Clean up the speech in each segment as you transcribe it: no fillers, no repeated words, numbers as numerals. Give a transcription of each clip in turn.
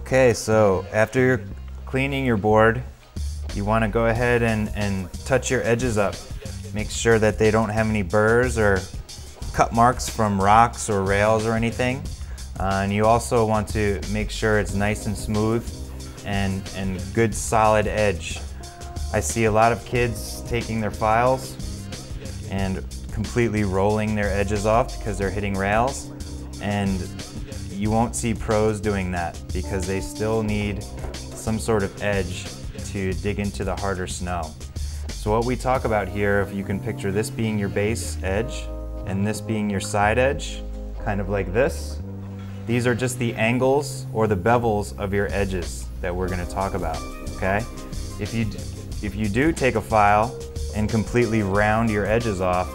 Okay, so after you're cleaning your board, you want to go ahead and touch your edges up. Make sure that they don't have any burrs or cut marks from rocks or rails or anything. And you also want to make sure it's nice and smooth and good solid edge. I see a lot of kids taking their files and completely rolling their edges off because they're hitting rails, and you won't see pros doing that because they still need some sort of edge to dig into the harder snow. So what we talk about here, if you can picture this being your base edge and this being your side edge, kind of like this, these are just the angles or the bevels of your edges that we're going to talk about, okay? If you do take a file and completely round your edges off,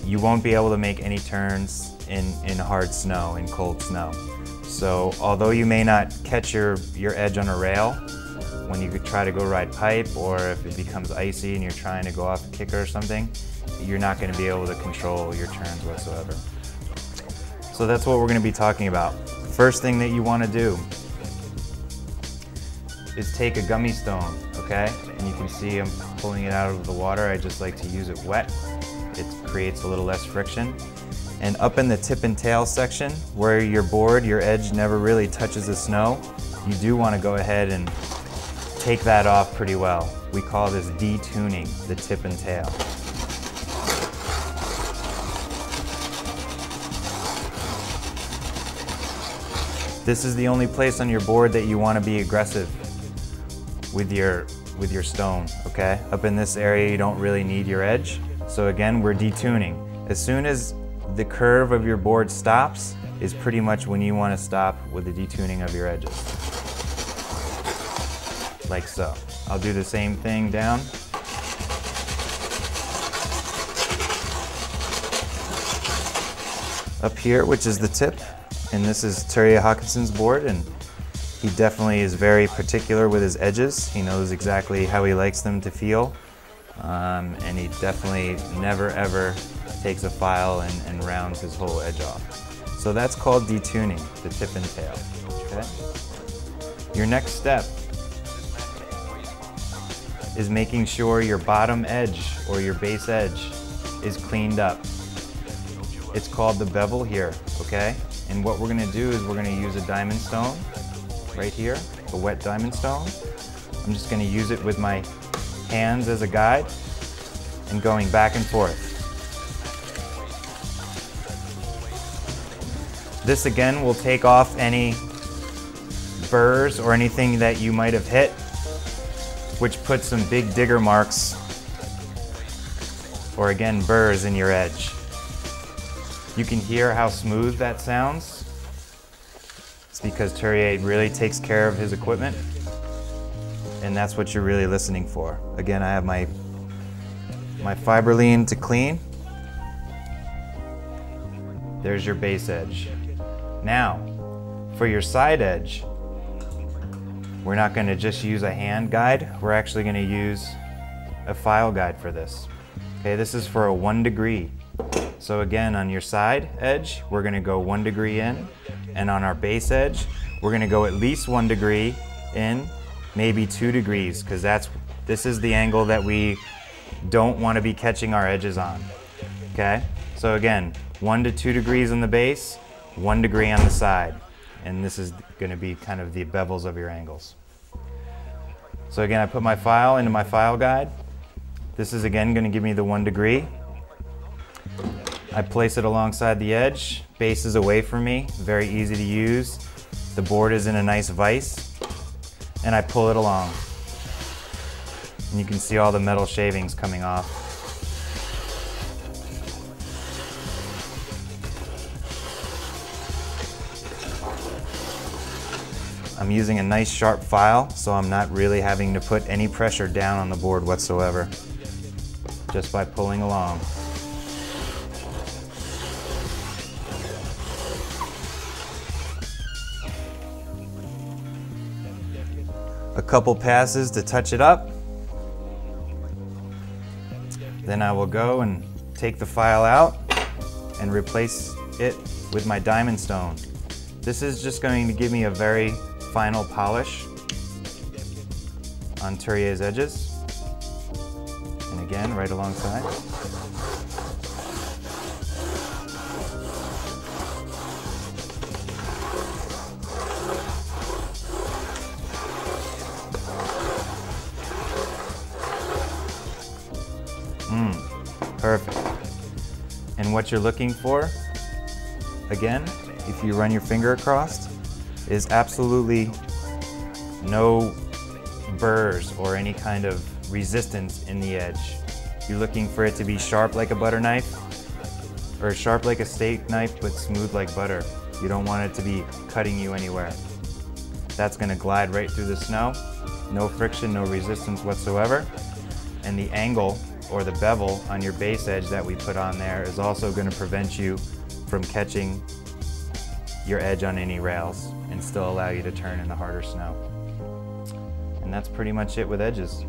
you won't be able to make any turns in hard snow, in cold snow. So although you may not catch your edge on a rail when you try to go ride pipe, or if it becomes icy and you're trying to go off a kicker or something, you're not going to be able to control your turns whatsoever. So that's what we're going to be talking about. The first thing that you want to do is take a gummy stone, okay? And you can see I'm pulling it out of the water. I just like to use it wet. It creates a little less friction. And up in the tip and tail section, where your board, your edge never really touches the snow, you do want to go ahead and take that off pretty well. We call this detuning the tip and tail. This is the only place on your board that you want to be aggressive with your stone, okay? Up in this area, you don't really need your edge. So again, we're detuning. As soon as the curve of your board stops is pretty much when you want to stop with the detuning of your edges. Like so. I'll do the same thing down. Up here, which is the tip, and this is Terje Hawkinson's board, and he definitely is very particular with his edges. He knows exactly how he likes them to feel, and he definitely never ever takes a file and rounds his whole edge off. So that's called detuning, the tip and tail, okay? Your next step is making sure your bottom edge or your base edge is cleaned up. It's called the bevel here, okay? And what we're gonna do is we're gonna use a diamond stone right here, a wet diamond stone. I'm just gonna use it with my hands as a guide and going back and forth. This again will take off any burrs or anything that you might have hit, which puts some big digger marks or again burrs in your edge. You can hear how smooth that sounds. It's because Terje really takes care of his equipment, and that's what you're really listening for. Again, I have my Fiberline to clean. There's your base edge. Now, for your side edge, we're not going to just use a hand guide. We're actually going to use a file guide for this. Okay, this is for a 1 degree. So again, on your side edge, we're going to go 1 degree in, and on our base edge, we're going to go at least 1 degree in, maybe 2 degrees, because this is the angle that we don't want to be catching our edges on. Okay? So again, 1 to 2 degrees on the base, 1 degree on the side, and this is going to be kind of the bevels of your angles. So again, I put my file into my file guide. This is again going to give me the 1 degree. I place it alongside the edge, base is away from me, very easy to use. The board is in a nice vise, and I pull it along. And you can see all the metal shavings coming off. I'm using a nice sharp file, so I'm not really having to put any pressure down on the board whatsoever, just by pulling along. A couple passes to touch it up. Then I will go and take the file out and replace it with my diamond stone. This is just going to give me a very final polish on Tourier's edges. And again, right alongside. Perfect. And what you're looking for, again, if you run your finger across, is absolutely no burrs or any kind of resistance in the edge. You're looking for it to be sharp like a butter knife, or sharp like a steak knife, but smooth like butter. You don't want it to be cutting you anywhere. That's gonna glide right through the snow. No friction, no resistance whatsoever. And the angle or the bevel on your base edge that we put on there is also going to prevent you from catching your edge on any rails and still allow you to turn in the harder snow. And that's pretty much it with edges.